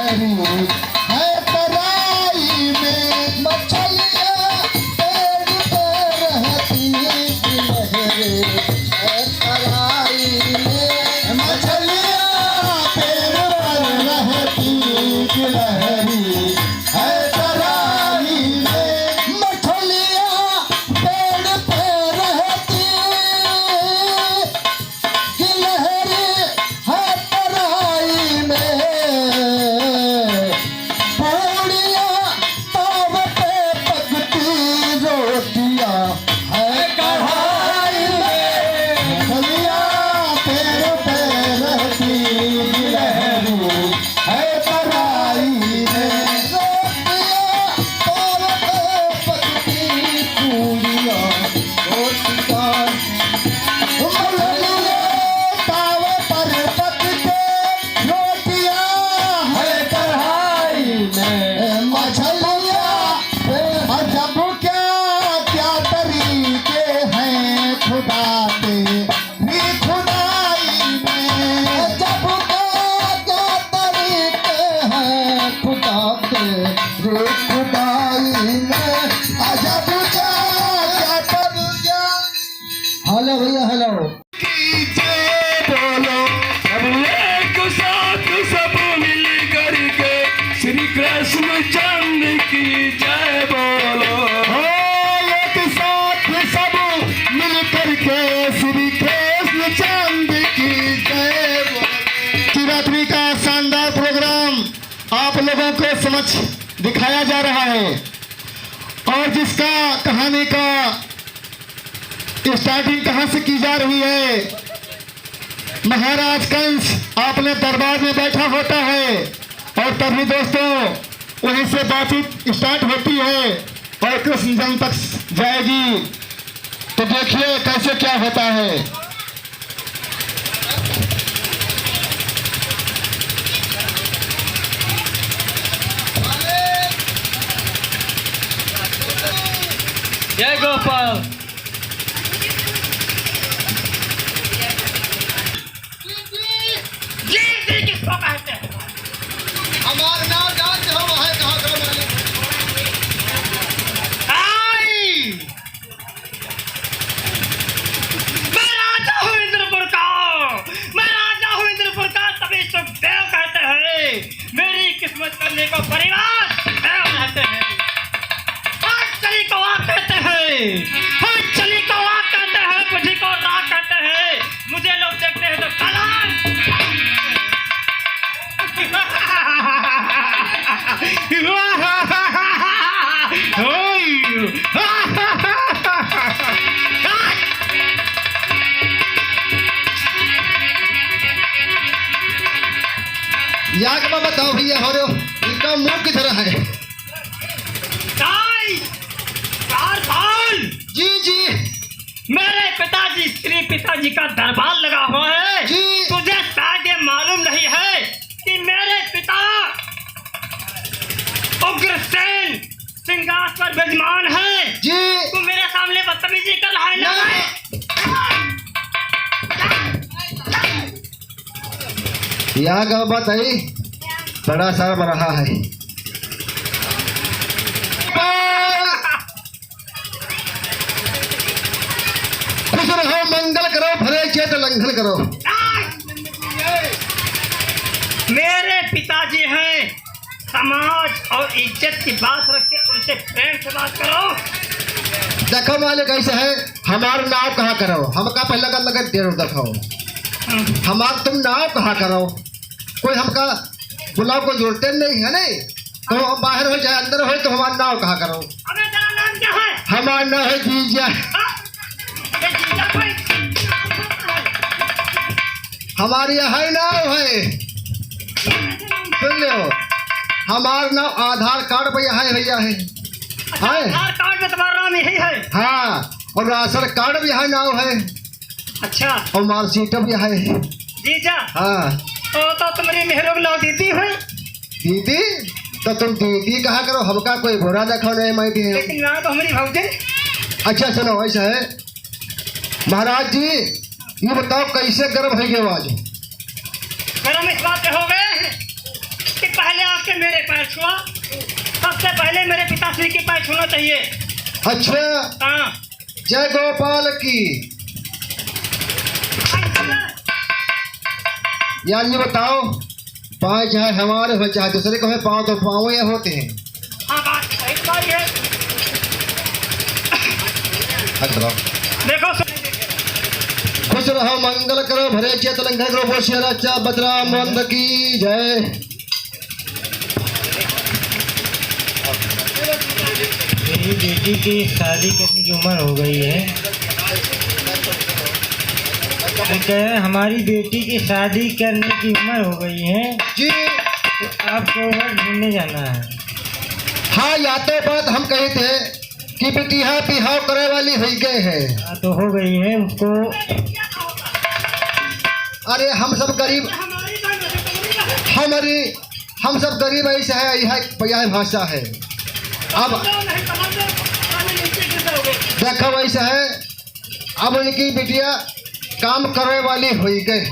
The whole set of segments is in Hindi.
गिलहरी है तराई में, मछलियाँ पेड़ पे रहती गिलहरी है तराई में, मछलियाँ पेड़ पर रहती गिलहरी है तराई में, मछलियाँ पेड़ पे रहती गिलहरी है तराई में, पूड़ियाँ ताव पे पकती रोटियाँ है कढ़ाई में, मछलियाँ पेड़ पे रहती गिलहरी है तराई में, रोटियाँ ताव पे पकती पूड़ियाँ रोटियाँ, मछलियाँ ताव पर पकते रोटियाँ है कढ़ाई में, मछलियाँ अजब क्या तरीके हैं खुदा तेरी खुदाई में, अजब क्या तरीके हैं खुदा तेरी खुदाई में, अजब क्या तरीके। हेलो भैया हेलो बोलो एक साथ सब मिल करके श्री कृष्ण चंद्र की जय बोलो। हो एक साथ सब मिल करके श्री कृष्ण चंद्र की जय बोलो। शिवरात्रि का शानदार प्रोग्राम आप लोगों को समक्ष दिखाया जा रहा है और जिसका कहानी का स्टार्टिंग कहाँ से की जा रही है। महाराज कंस अपने दरबार में बैठा होता है और तभी दोस्तों वहीं से बातचीत स्टार्ट होती है और कृष्ण जन्म तक जाएगी। तो देखिए कैसे क्या होता है। जय गोपाल। किसको कहते हैं? हमारा नाम जानते हो है कहाँ करो आई! मैं राजा हूँ इंद्रपुर का, मैं राजा हूँ इंद्रपुर का, तभी सुखदेव कहते हैं। मेरी किस्मत करने को परिवार देव कहते हैं। हाथ चली को आग कहते हैं, हाथ चली को आग कहते हैं, बुद्धि को राग कहते हैं। मुझे लोग देखते हैं तो कलाम याद में बताओ भैया हो रहे इनका मुंह किधर है। जी जी मेरे पिताजी श्री पिताजी का दरबार लगा हुआ है जी। तुझे शायद ये मालूम नहीं है कि मेरे पिता उग्रसेन सिंहासन पर विराजमान है। जी तू मेरे सामने बदतमीजी कर रहा है ना? यहाँ का बात है बड़ा सारा बन रहा है। खुश रहो मंगल करो भले चेत लंघन करो। मेरे पिताजी हैं, समाज और इज्जत की बात रख के उनसे प्रेम से बात करो। देखो मालिक ऐसे है हमारा नाव कहाँ करो हमका पहले का लगत देर देखो हमार तुम नाव कहाँ करो कोई हमका बुलाव को जोड़ते नहीं है नहीं तो हम बाहर हो जाए अंदर हो तो हमारा नाव कहाँ करो। अबे तेरा नाम क्या है? हमारा नाम है जीजा। अबे जीजा कोई हमारी यही नाव है सुन लो हमारा नाम आधार कार्ड पे यहाँ भैया है। आधार कार्ड में तुम्हारा नाम यही है? हाँ और राशन कार्ड भी यहाँ नाव है। अच्छा और मार्कशीट भी है। जीजा हाँ तो तुम्हारी मेहरों लो दीदी है। दीदी तो तुम दीदी कहा करो हमका कोई बुरा देखो नहीं मैं भी लेकिन यहाँ तो हमारी भौजी। अच्छा सुनो ऐसा है महाराज जी ये बताओ कैसे गर्म है ये आवाज। गर्म इस बात पे हो गए कि पहले आप आके मेरे पैर छुआ। सबसे पहले मेरे पिताश्री के पैर छूना चाहिए। अच्छा, हाँ। जय गोपाल की। यार ये बताओ, पाँव चाहे हमारे हो चाहे दूसरे को है, पाँव तो पाँव ये होते हैं। हाँ, बात सही तुम्हारी है। अच्छा, देखो खुश रहो, मंगल करो, भरे चेत लंघन करो, बोल अच्छा बदराम बंद की जय। मेरी बेटी की शादी करने की उम्र हो गई है। हमारी बेटी की शादी करने की उम्र हो गई है जी। तो आपको ढूंढने जाना है। हाँ, या तो बात हम कहे थे कि बेटिया बिहाव करे वाली हो गए है। हाँ, तो हो गई है उसको। अरे हम सब गरीब, हम सब गरीब ऐसे है, यह भाषा है। अब देखो वैसा है, अब उनकी बिटिया काम करे वाली हो गए।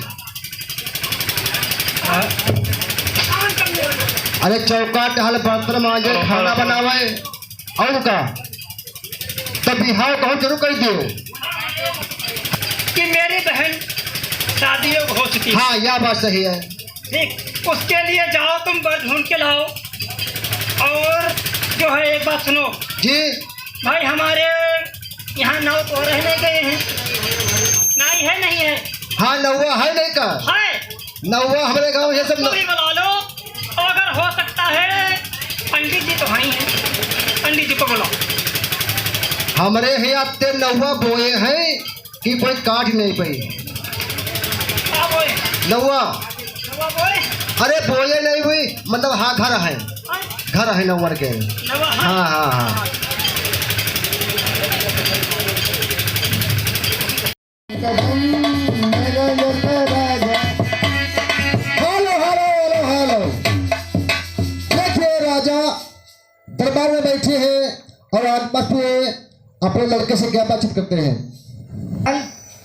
अरे चौका टहल बर्तन मांजे खाना बनावे और का तब बिहाव कहो जरूर कर दो कि मेरी बहन शादी हो चुकी है। हाँ, यह बात सही है। ठीक, उसके लिए जाओ तुम बर ढूंढ के लाओ। और जो है एक बात सुनो जी। भाई, हमारे यहाँ नाव तो रहने गए हैं, नहीं है। हाँ, नौवा है नहीं का है नौवा हमारे गांव ये सब तो भी बुला लो। और अगर हो सकता है पंडित जी तो भाई हैं, पंडित जी को बुलाओ। हमारे यहाँ ते नौवा बोए हैं कि कोई काट नहीं पाई। क्या बोए? नौवा, नवा बोए? अरे बोए नहीं हुई, मतलब हाँ घर है, हाँ? घर है नौवर के। नवा, हाँ हाँ हाँ। देखिए राजा दरबार में बैठे हैं और आपस में अपने लड़के से क्या बातचीत करते हैं।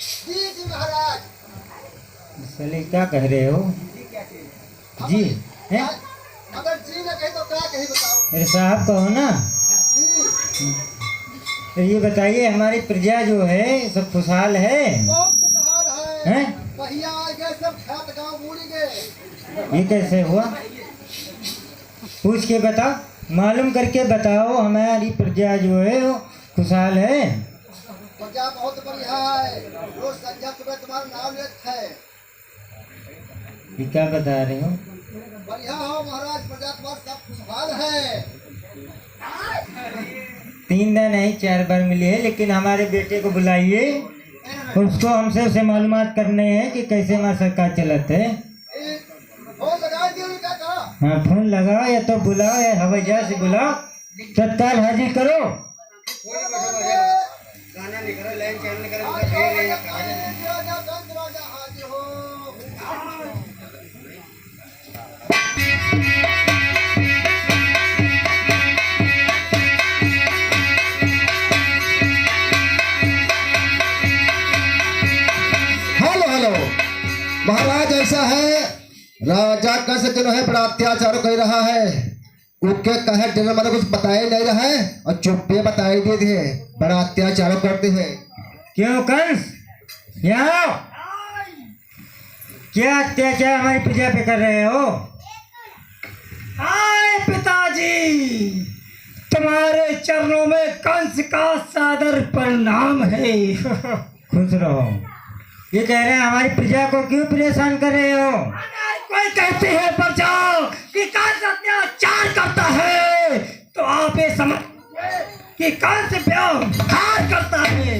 जी महाराज। साले क्या कह रहे हो जी? हैं? अगर जी न कहे तो क्या कहे बताओ। अरे साहब कहो ना। तो ये बताइए, हमारी प्रजा जो है सब खुशहाल है? बहुत खुशहाल है। हैं? पहिया आ गए, सब खेत गांव बूढ़ी गए। ये कैसे हुआ? पूछ के बताओ, मालूम करके बताओ, हमारी प्रजा जो है वो खुशहाल है? प्रजा बहुत बढ़िया है, रोज संध्या सुबह तुम्हारा नाम लेते है। ये क्या बता रहे हो? बढ़िया हो महाराज, प्रजा तुम्हारा सब खुशहाल है। 3 दिन नहीं 4 बार मिली है, लेकिन हमारे बेटे को बुलाइए, उसको हमसे उसे मालूमात करने हैं कि कैसे हमारा सरकार चलते है। फोन लगा दियो, क्या कहा? हाँ, फोन लगाओ या तो बुलाओ या हवाई जहाज से बुलाओ, तत्काल हाजिर करो। गाना नहीं करो, लाइन चैनल करो, राजा हाजिर हो। हेलो महाराज, ऐसा है राजा का से जो है बड़ा अत्याचार कर रहा है। उसके कहे जनरल मतलब कुछ बताए नहीं रहा है और चुप्पे बताए दे दिए, बड़ा अत्याचार करते हैं। क्यों कंस, यहाँ आओ। क्या अत्याचार हमारी प्रजा पे कर रहे हो? हाय पिताजी, तुम्हारे चरणों में कंस का सादर प्रणाम है। खुश रहो। ये कह रहे हैं हमारी प्रजा को क्यों परेशान कर रहे हो? कोई कहते हैं प्रजा कि कंस अत्याचार करता है, तो आप ये समझ कि कंस व्यवहार करता है।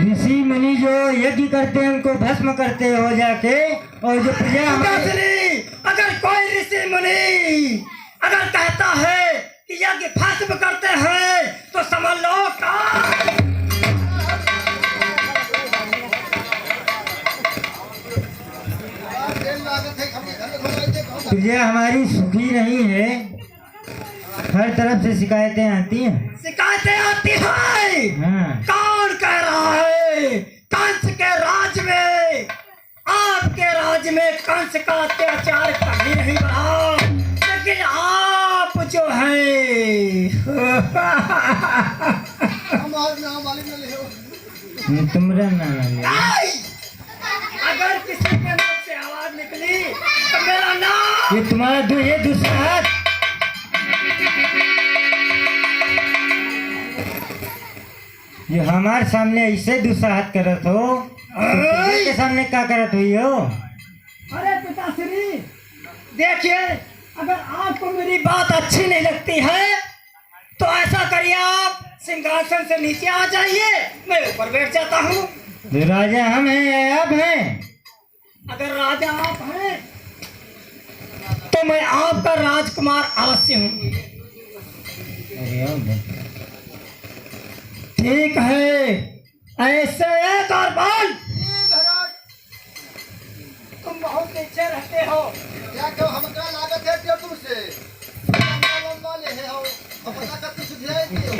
ऋषि मुनि जो यज्ञ करते हैं उनको भस्म करते हो जाके, और जो प्रजा अगर कोई ऋषि मुनि अगर कहता है कि यज्ञ भस्म करते हैं तो समझ लो का प्रजा हमारी सुखी नहीं है, हर तरफ से शिकायतें आती हैं। शिकायतें आती है। हाँ। कौन कह रहा है? कंस के राज में आप आपके राज्य में कंस का अत्याचार कभी नहीं बढ़ा, लेकिन आप जो है तुमरा नाम ले। अगर किसी के मुख से आवाज निकली तो मेरा नाम ये तुम्हारा ये दूसरा हाथ। ये हमारे सामने ऐसे दूसरा हाथ करत हो, तो के सामने क्या करत हुई हो? अरे पिताश्री, देखिए, अगर आपको मेरी बात अच्छी नहीं लगती है तो ऐसा करिए, आप सिंहासन से नीचे आ जाइए, मैं ऊपर बैठ जाता हूँ। जो राजा हम हैं या आप हैं? अगर राजा आप हैं तो मैं आपका राजकुमार अवश्य हूँ। अरे ओ भाई। ठीक है, ऐसे एक और बोल। तुम बहुत नीचे रहते हो। क्या क्यों हमका लागत है क्यों तुमसे? लंबा ले है हो, अब पता कर तू सुझाए दियो।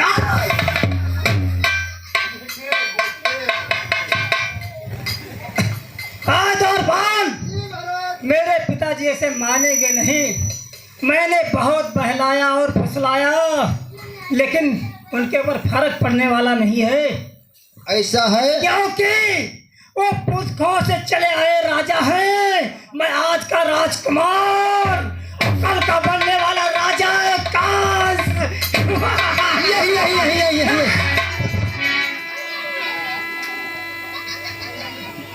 आज और बोल। मेरे पिताजी ऐसे मानेंगे नहीं। मैंने बहुत बहलाया और फुसलाया, लेकिन उनके ऊपर फर्क पड़ने वाला नहीं है। ऐसा है? क्योंकि वो पुरखों से चले आए राजा हैं। मैं आज का राजकुमार और कल का बनने वाला राजा है काश। यही।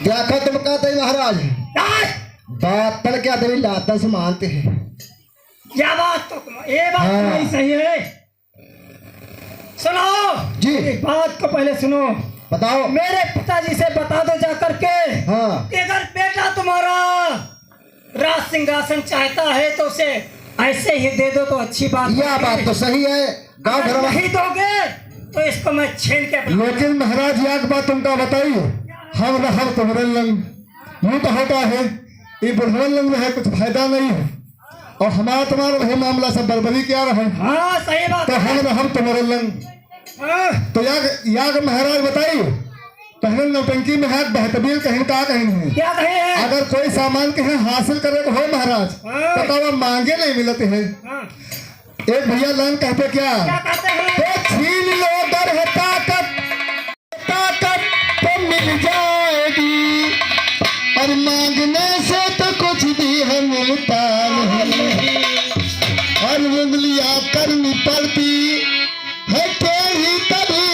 देखो तुम कहते हैं महाराज, आज बात पर क्या देवी लाता से मानते हैं। क्या बात तो ये बात हाँ। नहीं सही है। सुनो जी। एक बात को पहले सुनो। बताओ। मेरे पिताजी से बता दो जाकर के हाँ। कि अगर बेटा तुम्हारा राज सिंहासन चाहता है तो उसे ऐसे ही दे दो तो अच्छी बात। यह बात तो सही है, गाँव अगर घर नहीं दोगे तो इसको मैं छीन के अपना- लेकिन महाराज एक बात तुमका बताइए, हम तुम्हारे लंग यूं तो होता है, ये बुढ़वन लंग में है कुछ फायदा नहीं है, और हमारा तुम्हारा वही मामला सब बर्बरी क्या रहे। हाँ सही बात तो है। हम तुम्हारे लंग हाँ, तो याग महाराज बताइए, पहले नौटंकी में हाथ बेहतबीर कहीं का कहीं नहीं। क्या कहे हैं? अगर कोई सामान कहीं हासिल करे को हो महाराज हाँ। तो वह मांगे नहीं मिलते हैं। हाँ, एक भैया लंग कहते क्या, क्या कहते हैं? तो छीन लो दर है ताकत तो मिल जाएगी, और मांगने से तो कुछ भी है मिलता नहीं, और उंगलियां करनी पड़ती है तेरी तभी,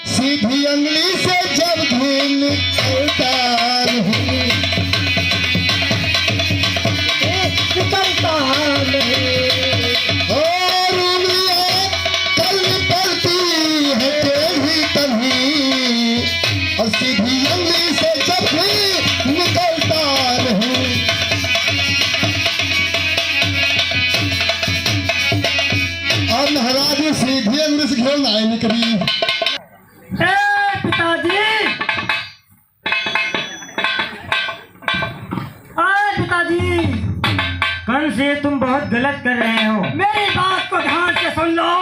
सीधी उंगली से जब भी निकलता नहीं। निकलता नहीं। और उंगलियां करनी पड़ती है तेरी तभी, और सीधी उंगली से जब भी निकलता नहीं। और महाराज सीधी उंगली से घेर नहीं निकली। ए, पिताजी, पिताजी, कल से तुम बहुत गलत कर रहे हो। मेरी बात को ध्यान से सुन लो।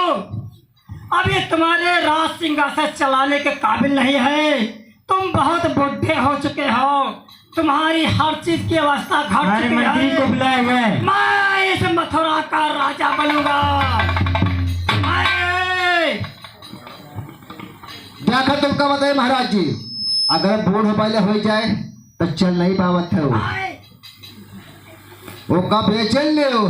अब ये तुम्हारे राज सिंहासन चलाने के काबिल नहीं है। तुम बहुत बुढ़े हो चुके हो, तुम्हारी हर चीज की अवस्था घट हमारे चुकी मंत्री को है। बुलाए हुए हैं। मैं इस मथुरा का राजा बनूंगा। देखो तुमका बताए महाराज जी, अगर बूढ़ पहले हो जाए तो चल नहीं पावत है वो कब बेचल ले हो।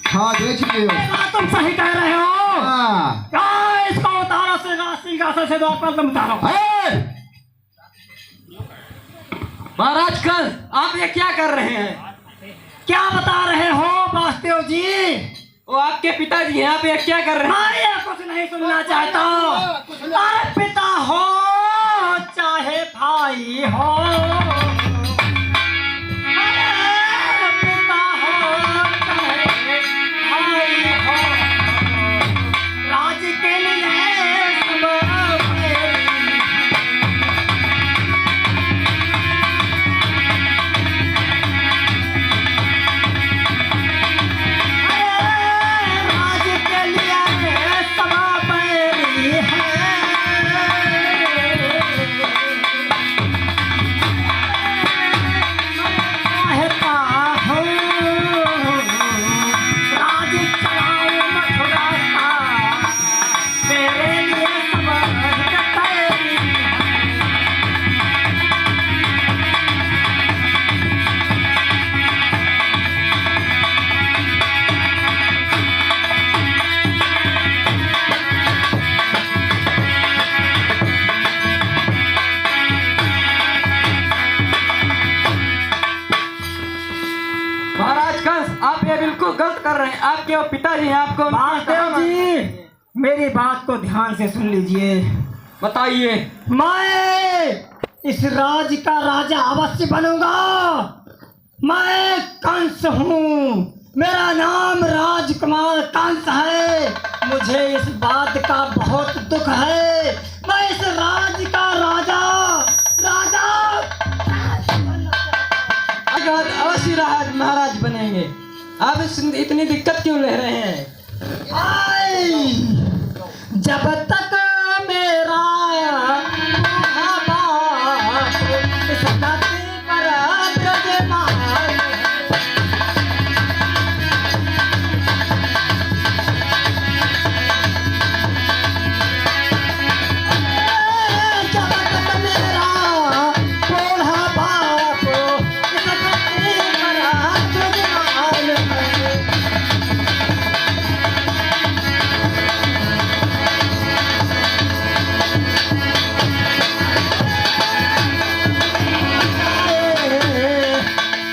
हाँ बेच लियो। तुम सही कह रहे हो। हाँ। क्या इसको उतारो से राज सिंहासन से वापस तुम उतारो। महाराज कल आप ये क्या कर रहे हैं? क्या बता रहे हो वासुदेव जी? वो आपके पिताजी यहाँ पे क्या कर रहे हैं? मैं ये कुछ नहीं सुनना चाहता। अरे पिता हो चाहे भाई हो, अरे पिता हो चाहे भाई हो, राज के लिए सब राज के लिए सब बैरी है। रहे हैं? आपके वो पिताजी हैं, आपको महादेव जी, मेरी बात को ध्यान से सुन लीजिए। बताइए। मैं इस राज का राजा अवश्य बनूंगा। मैं कंस हूँ, मेरा नाम राजकुमार कंस है। मुझे इस बात का बहुत दुख है। मैं इस राज का राजा अवश्य महाराज बनेंगे। आप इतनी दिक्कत क्यों ले रहे हैं? जब तक मेरा बाप इस धरती पर विराजमान, जब तक मेरा बूढ़ा बाप इस धरती पर विराजमान है,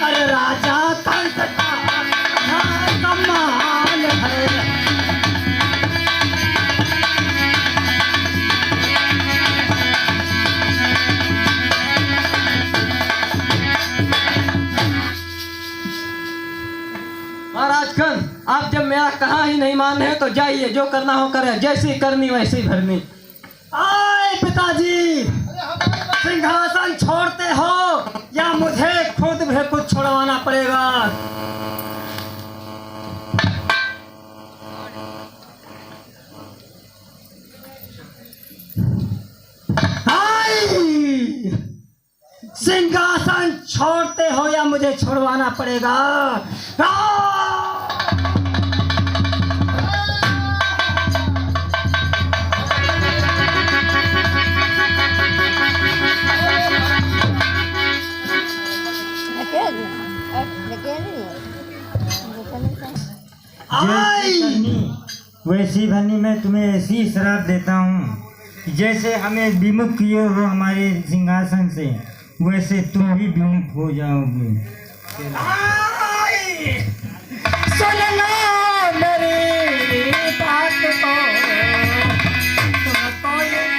अरे राजा कंस का सम्मान है। महाराज कंस, आप जब मेरा कहा ही नहीं मान रहे तो जाइए, जो करना हो करे, जैसी करनी वैसी भरनी। आए पिताजी, सिंहासन छोड़ते हो या मुझे खुद भी कुछ छुड़वाना पड़ेगा? आई! सिंहासन छोड़ते हो या मुझे छुड़वाना पड़ेगा? वैसी भरनी मैं तुम्हें ऐसी श्राप देता हूँ कि जैसे हमें विमुख किए हो हमारे सिंहासन से, वैसे तुम भी विमुख हो जाओगे। सुनना मेरी बात को, तुमको ये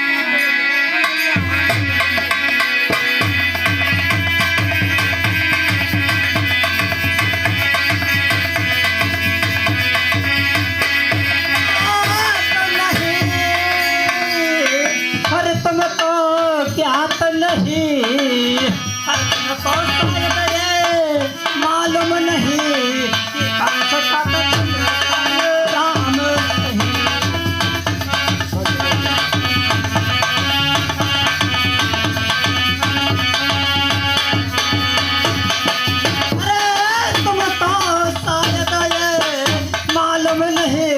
ज्ञात नहीं, तुमको मालूम नहीं कि कंस का राम नहीं। अरे तुमको शायद ये मालूम नहीं।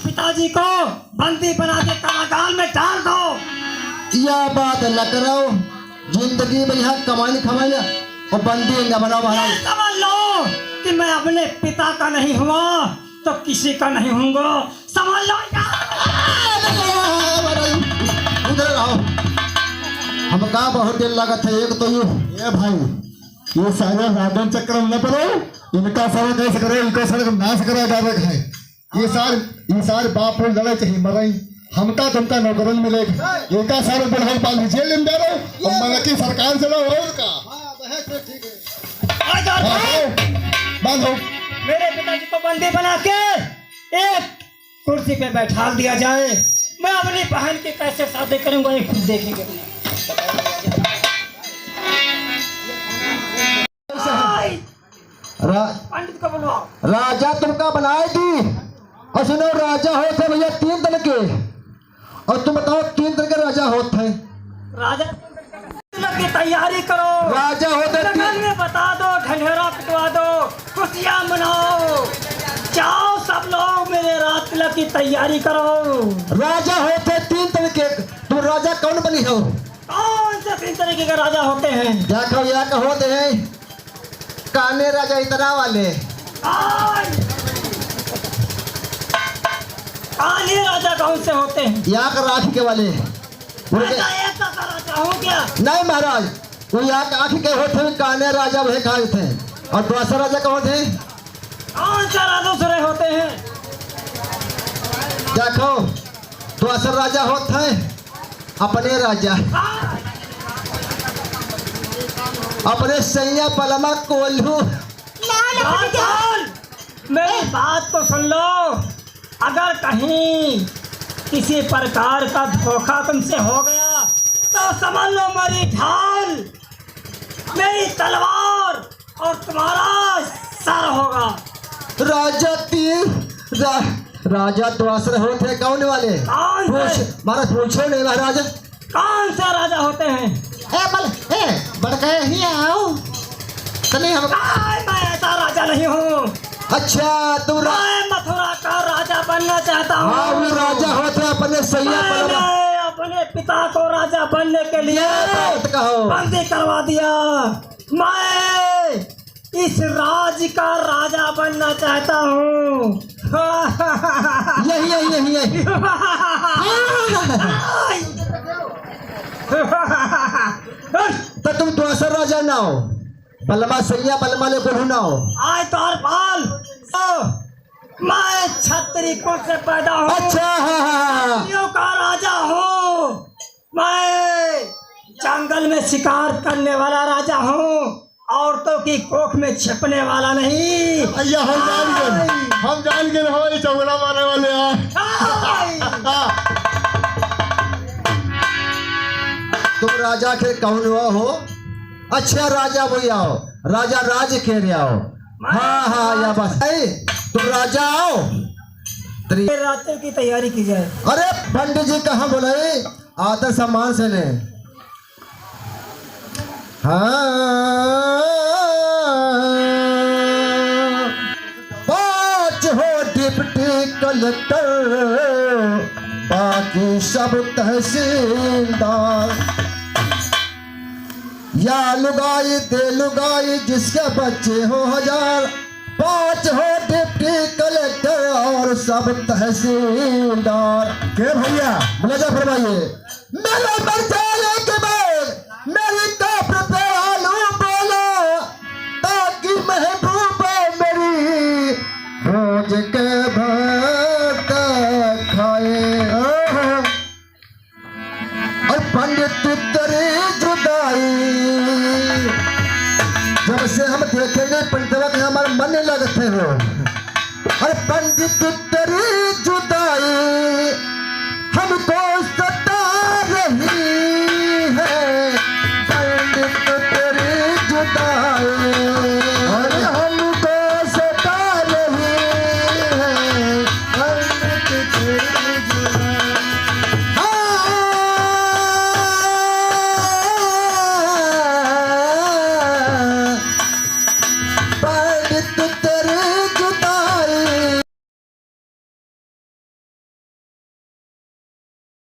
पिताजी को बंदी बना के कारागार में डाल दो। यह बात न करो, जिंदगी में यहाँ कमाई खमाई और बंदी न बनाओ महाराज। समझ लो कि मैं अपने पिता का नहीं हुआ तो किसी का नहीं हूँगा, समझ लो। उधर रहो, हमका बहुत देर लागत है। एक तो ये भाई ये सारे रावण चक्र में न पड़ो, इनका सारा कैसे करे, इनका सारा नाश करा जावे है। ये सारे बाप लोग लड़े चाहिए मरई, हमका तुमका नौकरन मिलेगा। एका सारे बुढ़ाई पाल जेल में डालो और मन की सरकार से लो का। बंद हो। मेरे पिताजी को बंदी बना के एक कुर्सी पे बैठा दिया जाए। मैं अपनी बहन की कैसे शादी करूंगा ये खुद देखेंगे। पंडित को बुलवाओ। राजा तुमका बनाए थी और सुनो, राजा होते भैया 3 दिन के, और तुम बताओ 3 दिन के राजा होते हैं। राजा की तैयारी करो, राजा होते लगन में बता दो, ढंढेरा पिटवा दो, खुशियाँ मनाओ, जाओ सब लोग मेरे रात तिलक की तैयारी करो। राजा होते 3 दिन के, तुम राजा कौन बनी हो? कौन से तीन तरीके के राजा होते हैं। देखो या होते हैं काने राजा इतना वाले, काले राजा कौन से होते हैं? या का राख के वाले राजा ऐसा का राजा हो गया। नहीं महाराज, वो या का आँख के होते हैं काने राजा वही खाए थे। और दूसरा राजा कौन थे? कौन सा राजा दूसरे होते हैं? देखो दूसरा राजा होते हैं अपने राजा, अपने सैया पलमा कोल्हू। राजन, मेरी बात को सुन लो। अगर कहीं किसी प्रकार का धोखा तुमसे हो गया तो समझ लो मेरी ढाल, मेरी तलवार और तुम्हारा सर होगा। राजा राजा दूसरे होते कौन वाले? कौन से? महाराज पूछो नहीं महाराज, कौन सा राजा होते हैं? बड़के ही आओ तने हम। मैं ऐसा राजा नहीं हूँ। अच्छा तुम मैं मथुरा का राजा बनना चाहता हूँ। हाँ वो राजा होते अपने सैया पलमा। मैंने अपने पिता को राजा बनने के लिए कहो बंदी करवा दिया। मैं इस राज्य का राजा बनना चाहता हूँ। यही तो तुम दूसरा राजा ना हो, बलमा सैया बलमा ले कोल्हू ना हो। आय तौर पाल, मैं छत्री कुल से पैदा हूँ। अच्छा छत्रियों का राजा हूँ। मैं जंगल में शिकार करने वाला राजा हूँ, औरतों की कोख में छिपने वाला नहीं। अय्या हम जान गए हमारे चौगला मारने वाले तुम राजा के कौन हुआ हो? अच्छा राजा वही आओ, राजा राज के लिए आओ। हाँ या बस तुम राजा आओ। रात्रि की तैयारी की जाए। अरे पंडित जी कहाँ बोले? आदर सम्मान से ले। हाँ 5 हो डिप्टी कलेक्टर, बाकी सब तहसीलदार। या लुगाई दे लुगाई जिसके बच्चे हो 1000। 5 हो डिप्टी कलेक्टर और सब तहसीलदार। के भैया मुझे फरमाइए। मेरे बचाने के बाद मेरी काफर पे आलू बोलो, ताकि महबूबा मेरी रोज के भात खाए। और पंडित तेरी जुदाई जब से हम देखेंगे पंडितवा के हमारे मन लगते हो। और पंडित तेरी जुदाई